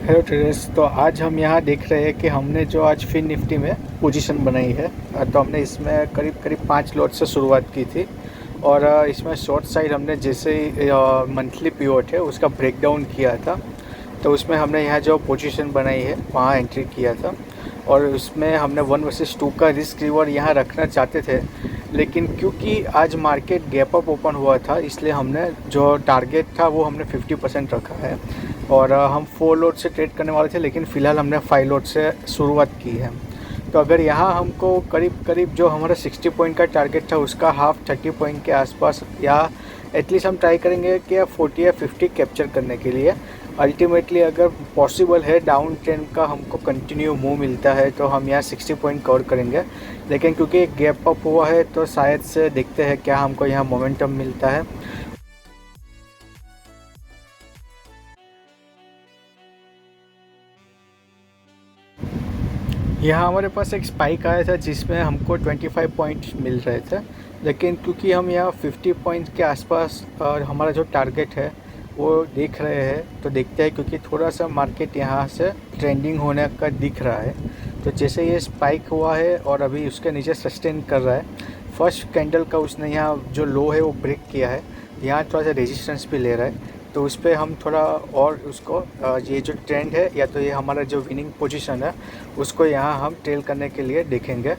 Hello traders. तो आज हम यहाँ देख रहे हैं कि हमने जो आज फिन निफ्टी में पोजीशन बनाई है। तो हमने इसमें करीब करीब 5 लॉट से शुरुआत की थी। और इसमें शॉर्ट साइड हमने जैसे ही मंथली पीओट है उसका ब्रेकडाउन किया था। तो उसमें हमने यहाँ जो पोजीशन बनाई है वहाँ एंट्री किया था। और उसमें हमने 1 वर्सेस 2 का रिस्क रिवॉर्ड यहाँ रखना चाहते थे, लेकिन क्योंकि आज मार्केट गैप अप ओपन हुआ था इसलिए हमने जो टारगेट था वो हमने 50% रखा है। और हम 4 लॉट से ट्रेड करने वाले थे, लेकिन फ़िलहाल हमने 5 लॉट से शुरुआत की है। तो अगर यहाँ हमको करीब करीब जो हमारा 60 पॉइंट का टारगेट था उसका हाफ 30 पॉइंट के आसपास, या एटलीस्ट हम ट्राई करेंगे कि 40 या 50 कैप्चर करने के लिए। अल्टीमेटली अगर पॉसिबल है डाउन ट्रेंड का हमको कंटिन्यू मूव मिलता है तो हम यहाँ 60 पॉइंट कवर करेंगे। लेकिन क्योंकि एक गैप अप हुआ है तो शायद से देखते हैं क्या हमको यहाँ मोमेंटम मिलता है। यहाँ हमारे पास एक स्पाइक आया था जिसमें हमको 25 पॉइंट मिल रहे थे, लेकिन क्योंकि हम यहाँ 50 पॉइंट के आसपास और हमारा जो टारगेट है वो देख रहे हैं, तो देखते हैं क्योंकि थोड़ा सा मार्केट यहाँ से ट्रेंडिंग होने का दिख रहा है। तो जैसे ये स्पाइक हुआ है और अभी उसके नीचे सस्टेन कर रहा है, फर्स्ट कैंडल का उसने यहाँ जो लो है वो ब्रेक किया है, यहाँ थोड़ा सा रेजिस्टेंस भी ले रहा है। तो उस पर हम थोड़ा और उसको ये जो ट्रेंड है या तो ये हमारा जो विनिंग पोजीशन है उसको यहाँ हम ट्रेल करने के लिए देखेंगे।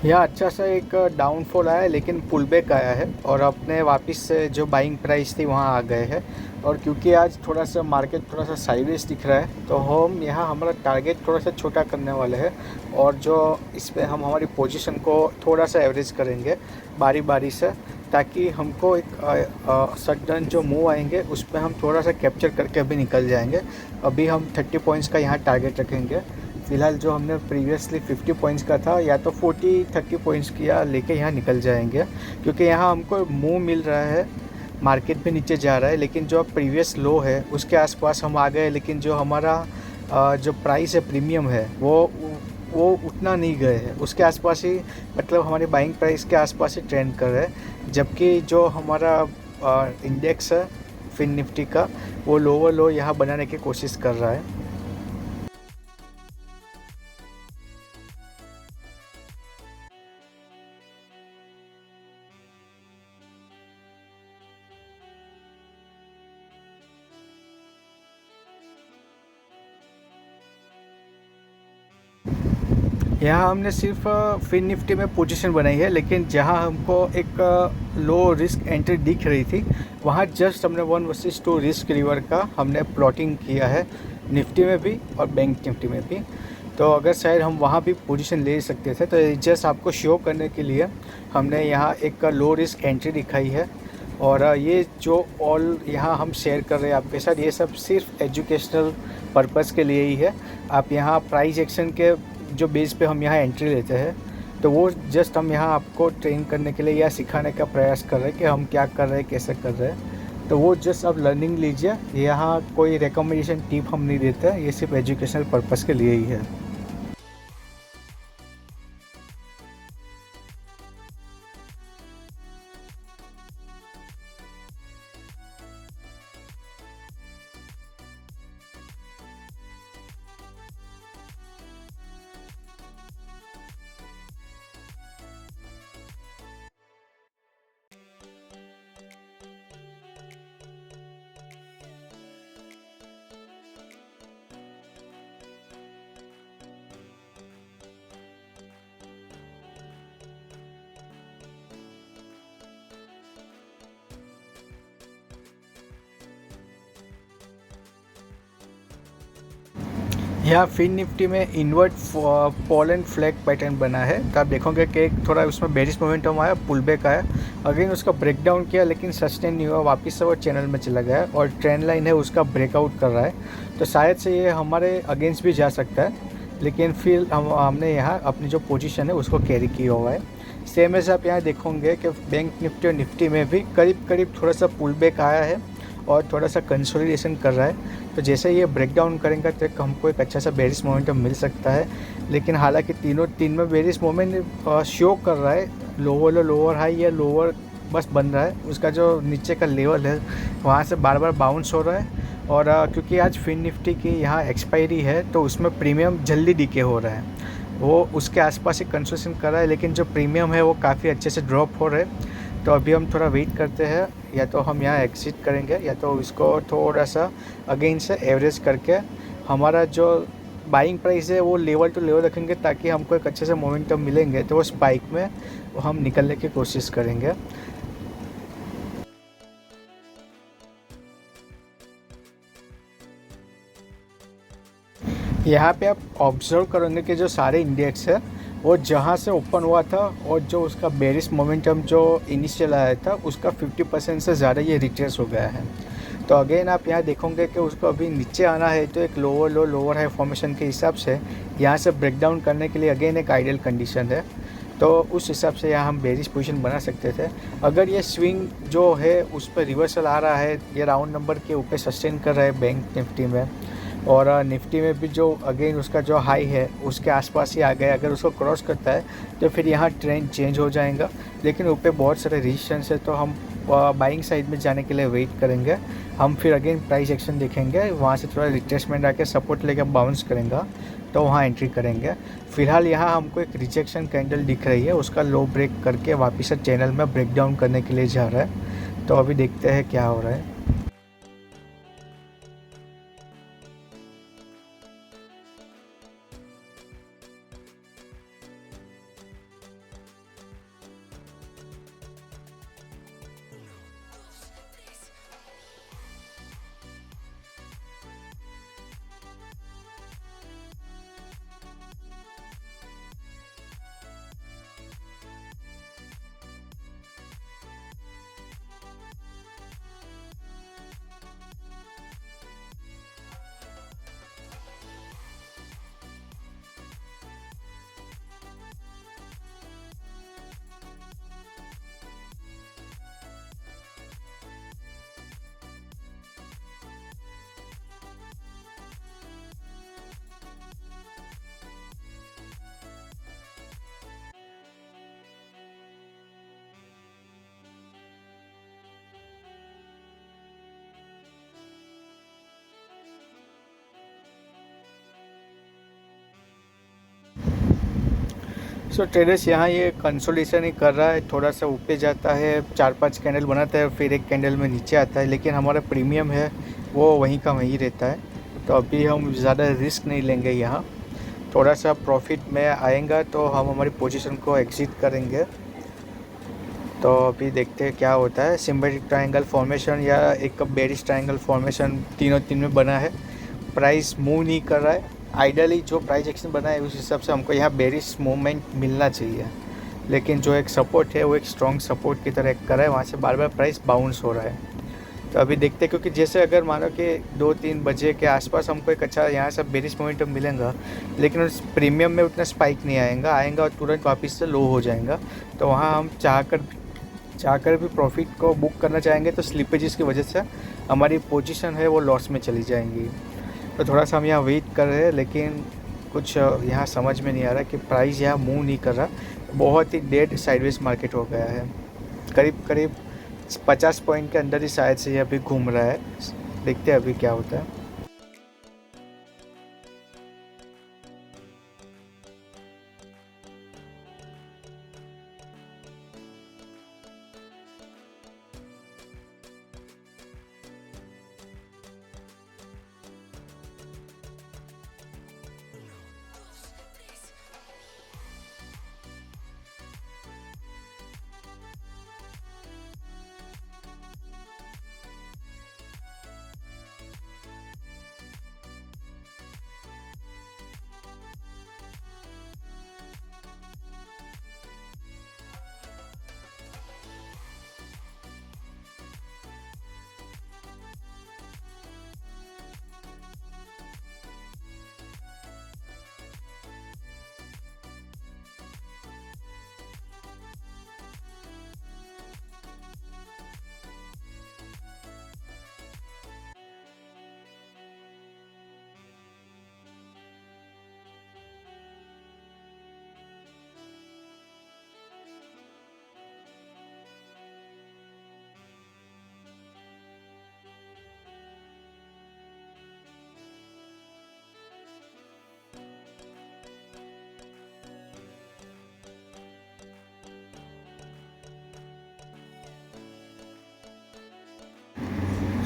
यह अच्छा सा एक डाउनफॉल आया है, लेकिन पुल बैक आया है और अपने वापस से जो बाइंग प्राइस थी वहाँ आ गए हैं। और क्योंकि आज थोड़ा सा मार्केट थोड़ा सा साइडवेज दिख रहा है तो हम यहाँ हमारा टारगेट थोड़ा सा छोटा करने वाले हैं। और जो इस पर हम हमारी पोजीशन को थोड़ा सा एवरेज करेंगे बारी बारी से, ताकि हमको एक सडन जो मूव आएंगे उस पर हम थोड़ा सा कैप्चर करके अभी निकल जाएंगे। अभी हम 30 पॉइंट्स का यहाँ टारगेट रखेंगे। फ़िलहाल जो हमने प्रीवियसली 50 पॉइंट्स का था या तो 40-30 पॉइंट्स किया लेके यहाँ निकल जाएंगे, क्योंकि यहाँ हमको मूव मिल रहा है। मार्केट भी नीचे जा रहा है, लेकिन जो प्रीवियस लो है उसके आसपास हम आ गए, लेकिन जो हमारा जो प्राइस है प्रीमियम है वो उतना नहीं गए हैं, उसके आसपास ही, मतलब हमारी बाइंग प्राइस के आसपास ही ट्रेंड कर रहे हैं। जबकि जो हमारा इंडेक्स है फिन निफ्टी का, वो लोअर लो यहाँ बनाने की कोशिश कर रहा है। यहाँ हमने सिर्फ फिन निफ्टी में पोजीशन बनाई है, लेकिन जहाँ हमको एक लो रिस्क एंट्री दिख रही थी वहाँ जस्ट हमने 1 वर्सेस 2 रिस्क रिवर का हमने प्लॉटिंग किया है, निफ्टी में भी और बैंक निफ्टी में भी। तो अगर शायद हम वहाँ भी पोजीशन ले सकते थे, तो जस्ट आपको शो करने के लिए हमने यहाँ एक लो रिस्क एंट्री दिखाई है। और ये जो ऑल यहाँ हम शेयर कर रहे हैं आपके साथ, ये सब सिर्फ एजुकेशनल पर्पज़ के लिए ही है। आप यहाँ प्राइस एक्शन के जो बेस पे हम यहाँ एंट्री लेते हैं, तो वो जस्ट हम यहाँ आपको ट्रेन करने के लिए या सिखाने का प्रयास कर रहे हैं कि हम क्या कर रहे हैं, कैसे कर रहे हैं। तो वो जस्ट आप लर्निंग लीजिए, यहाँ कोई रिकमेंडेशन टिप हम नहीं देते हैं, ये सिर्फ एजुकेशनल पर्पज़ के लिए ही है। यहाँ फिन निफ्टी में invert pole and flag pattern बना है, तो आप देखोगे कि एक थोड़ा उसमें बेरिश मोमेंटम आया, पुल बैक आया, अगेन उसका ब्रेक डाउन किया लेकिन सस्टेन नहीं हुआ, वापस से वो चैनल में चला गया और ट्रेंड लाइन है उसका ब्रेकआउट कर रहा है। तो शायद से ये हमारे अगेंस्ट भी जा सकता है, लेकिन फिर हमने यहाँ अपनी जो पोजीशन है उसको कैरी किया हुआ है। सेम एज आप यहाँ देखोगे कि बैंक निफ्टी और निफ्टी में भी करीब करीब थोड़ा सा पुल बैक आया है और थोड़ा सा कंसोलिडेशन कर रहा है। तो जैसे ये ब्रेक डाउन करेंगे तो हमको एक अच्छा सा बेरिश मोमेंटम मिल सकता है, लेकिन हालांकि तीन में बेरिश मोमेंट शो कर रहा है, लोअर हाई या लोअर बस बन रहा है, उसका जो नीचे का लेवल है वहाँ से बार बार बाउंस हो रहा है। और क्योंकि आज फिन निफ्टी की यहाँ एक्सपायरी है तो उसमें प्रीमियम जल्दी डीके हो रहा है, वो उसके आसपास ही कंसोलेशन कर रहा है, लेकिन जो प्रीमियम है वो काफ़ी अच्छे से ड्रॉप हो रहे हैं। तो अभी हम थोड़ा वेट करते हैं, या तो हम यहाँ एग्जिट करेंगे या तो इसको थोड़ा सा अगेन से एवरेज करके हमारा जो बाइंग प्राइस है वो लेवल टू लेवल रखेंगे, ताकि हमको एक अच्छे से मोमेंटम मिलेंगे तो वो स्पाइक में हम निकलने की कोशिश करेंगे। यहाँ पे आप ऑब्जर्व करेंगे कि जो सारे इंडेक्स है वो जहाँ से ओपन हुआ था और जो उसका बेरिश मोमेंटम जो इनिशियल आया था उसका 50% से ज़्यादा ये रिट्रेस हो गया है। तो अगेन आप यहाँ देखोगे कि उसको अभी नीचे आना है, तो एक लोअर लो लोअर हाई फॉर्मेशन के हिसाब से यहाँ से ब्रेक डाउन करने के लिए अगेन एक आइडियल कंडीशन है। तो उस हिसाब से यहाँ हम बेरिश पोजीशन बना सकते थे। अगर ये स्विंग जो है उस पर रिवर्सल आ रहा है, ये राउंड नंबर के ऊपर सस्टेन कर रहा है बैंक निफ्टी में, और निफ्टी में भी जो अगेन उसका जो हाई है उसके आसपास ही आ गया, अगर उसको क्रॉस करता है तो फिर यहाँ ट्रेंड चेंज हो जाएगा। लेकिन ऊपर बहुत सारे रेजिस्टेंस है, तो हम बाइंग साइड में जाने के लिए वेट करेंगे। हम फिर अगेन प्राइस एक्शन देखेंगे, वहाँ से थोड़ा रिट्रेसमेंट आके सपोर्ट लेके बाउंस करेंगे तो वहाँ एंट्री करेंगे। फिलहाल यहाँ हमको एक रिजेक्शन कैंडल दिख रही है, उसका लो ब्रेक करके वापस से चैनल में ब्रेक डाउन करने के लिए जा रहा है। तो अभी देखते हैं क्या हो रहा है। सो ट्रेडर्स यहाँ ये कंसोलिडेशन ही कर रहा है, थोड़ा सा ऊपर जाता है, 4-5 कैंडल बनाता है, फिर एक कैंडल में नीचे आता है, लेकिन हमारा प्रीमियम है वो वहीं का वहीं रहता है। तो अभी हम ज़्यादा रिस्क नहीं लेंगे यहाँ, थोड़ा सा प्रॉफिट में आएगा तो हम हमारी पोजीशन को एग्जिट करेंगे। तो अभी देखते हैं क्या होता है। सिम्बॉलिक ट्रायंगल फॉर्मेशन या एक बेरिश ट्रायंगल फॉर्मेशन तीनों तीन में बना है, प्राइस मूव नहीं कर रहा है। आइडियली जो प्राइस एक्शन बना है उस हिसाब से हमको यहाँ बेरिश मूवमेंट मिलना चाहिए, लेकिन जो एक सपोर्ट है वो एक स्ट्रॉन्ग सपोर्ट की तरह कर रहा है, वहाँ से बार बार प्राइस बाउंस हो रहा है। तो अभी देखते हैं, क्योंकि जैसे अगर मानो कि 2-3 बजे के आसपास हमको एक अच्छा यहाँ से बेरिश मोमेंटम मिलेगा, लेकिन उस प्रीमियम में उतना स्पाइक नहीं आएगा और तुरंत वापस से लो हो जाएगा। तो वहाँ हम चाहकर भी प्रॉफिट को बुक करना चाहेंगे तो स्लिपेजेस की वजह से हमारी पोजीशन है वो लॉस में चली जाएंगी। तो थोड़ा सा हम यहाँ वेट कर रहे हैं, लेकिन कुछ यहाँ समझ में नहीं आ रहा कि प्राइस यहाँ मूव नहीं कर रहा, बहुत ही डेड साइडवेज मार्केट हो गया है। करीब करीब 50 पॉइंट के अंदर ही शायद से ये अभी घूम रहा है। देखते हैं अभी क्या होता है।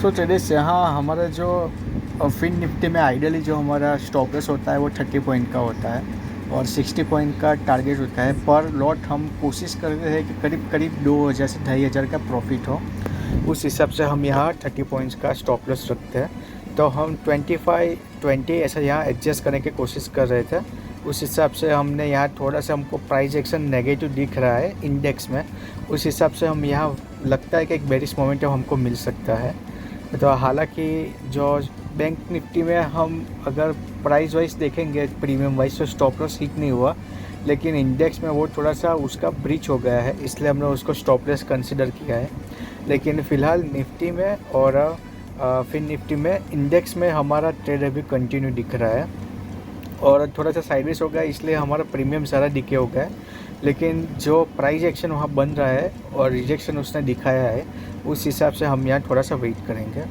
सो ट्रेडर्स यहाँ हमारा जो फिन निफ्टी में आइडियली जो हमारा स्टॉप लॉस होता है वो 30 पॉइंट का होता है और 60 पॉइंट का टारगेट होता है। पर लॉट हम कोशिश करते हैं कि करीब करीब 2000 से 2500 का प्रॉफिट हो, उस हिसाब से हम यहाँ 30 पॉइंट्स का स्टॉप लॉस रखते हैं। तो हम 25-20 ऐसा यहाँ एडजस्ट करने की कोशिश कर रहे थे। उस हिसाब से हमने यहाँ थोड़ा सा हमको प्राइस एक्शन नेगेटिव दिख रहा है इंडेक्स में, उस हिसाब से हम यहाँ लगता है कि एक बेरिश मोमेंटम हमको मिल सकता है। तो हालांकि जो बैंक निफ्टी में हम अगर प्राइस वाइज देखेंगे प्रीमियम वाइज तो स्टॉप लॉस हिट नहीं हुआ, लेकिन इंडेक्स में वो थोड़ा सा उसका ब्रीच हो गया है, इसलिए हमने उसको स्टॉप लॉस कंसिडर किया है। लेकिन फ़िलहाल निफ्टी में और फिर निफ्टी में इंडेक्स में हमारा ट्रेड अभी कंटिन्यू दिख रहा है और थोड़ा सा साइडवेज हो गया, इसलिए हमारा प्रीमियम सारा डिके हो गया है। लेकिन जो प्राइस एक्शन वहाँ बन रहा है और रिजेक्शन उसने दिखाया है, उस हिसाब से हम यहाँ थोड़ा सा वेट करेंगे।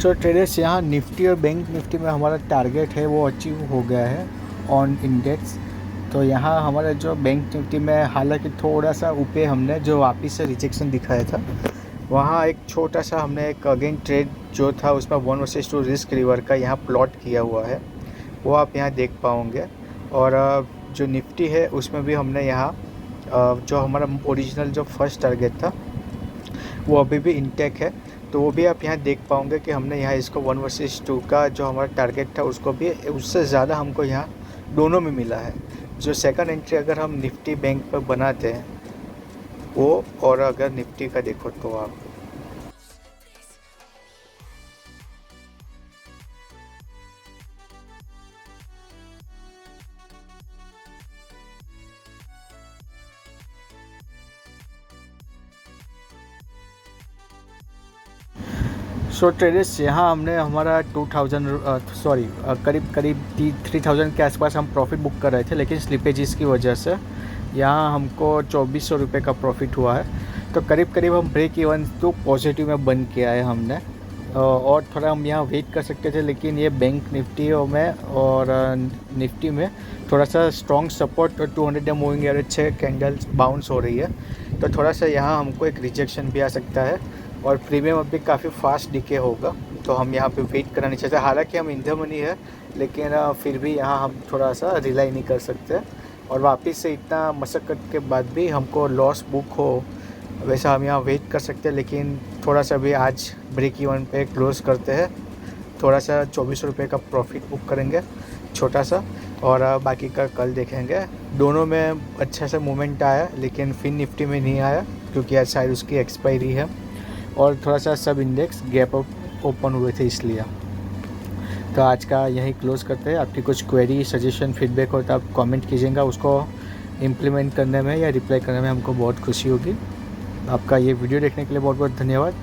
सो ट्रेडर्स यहाँ निफ्टी और बैंक निफ्टी में हमारा टारगेट है वो अचीव हो गया है ऑन इंडेक्स। तो यहाँ हमारा जो बैंक निफ्टी में हालांकि थोड़ा सा ऊपर हमने जो वापस से रिजेक्शन दिखाया था, वहाँ एक छोटा सा हमने एक अगेन ट्रेड जो था उसमें 1 वर्सेस 2 रिस्क रिवर का यहाँ प्लॉट किया हुआ है, वो आप यहाँ देख पाओगे। और जो निफ्टी है उसमें भी हमने यहाँ जो हमारा ओरिजिनल जो फर्स्ट टारगेट था वो अभी भी इंटेक है, तो वो भी आप यहाँ देख पाओगे कि हमने यहाँ इसको 1 वर्सेस 2 का जो हमारा टारगेट था उसको भी उससे ज़्यादा हमको यहाँ दोनों में मिला है। जो सेकंड एंट्री अगर हम निफ्टी बैंक पर बनाते हैं वो, और अगर निफ्टी का देखो तो आप सो ट्रेडर्स यहाँ हमने हमारा 2000 करीब करीब 3000 के आसपास हम प्रॉफिट बुक कर रहे थे, लेकिन स्लिपेजेस की वजह से यहाँ हमको 2400 रुपये का प्रॉफिट हुआ है। तो करीब करीब हम ब्रेक इवन तो पॉजिटिव में बंद किया है हमने, और थोड़ा हम यहाँ वेट कर सकते थे, लेकिन ये बैंक निफ्टी में और निफ्टी में थोड़ा सा strong support 200 day moving average 6 candles bounce हो रही है, तो थोड़ा सा यहाँ हमको एक रिजेक्शन भी आ सकता है और प्रीमियम अभी काफ़ी फास्ट डिके होगा, तो हम यहाँ पे वेट करना नहीं चाहते। हालांकि हम इन द मनी है, लेकिन फिर भी यहाँ हम थोड़ा सा रिलाई नहीं कर सकते, और वापस से इतना मशक्क़त के बाद भी हमको लॉस बुक हो वैसा हम यहाँ वेट कर सकते हैं। लेकिन थोड़ा सा भी आज ब्रेक इवन पे क्लोज़ करते हैं, थोड़ा सा 2400 रुपये का प्रॉफिट बुक करेंगे छोटा सा, और बाकी का कल देखेंगे। दोनों में अच्छा सा मूवमेंट आया, लेकिन फिन निफ्टी में नहीं आया क्योंकि आज शायद उसकी एक्सपायरी है, और थोड़ा सा सब इंडेक्स गैप अप ओपन हुए थे इसलिए। तो आज का यही क्लोज़ करते हैं। आपकी कुछ क्वेरी सजेशन फीडबैक हो तो आप कमेंट कीजिएगा, उसको इम्प्लीमेंट करने में या रिप्लाई करने में हमको बहुत खुशी होगी। आपका ये वीडियो देखने के लिए बहुत बहुत धन्यवाद।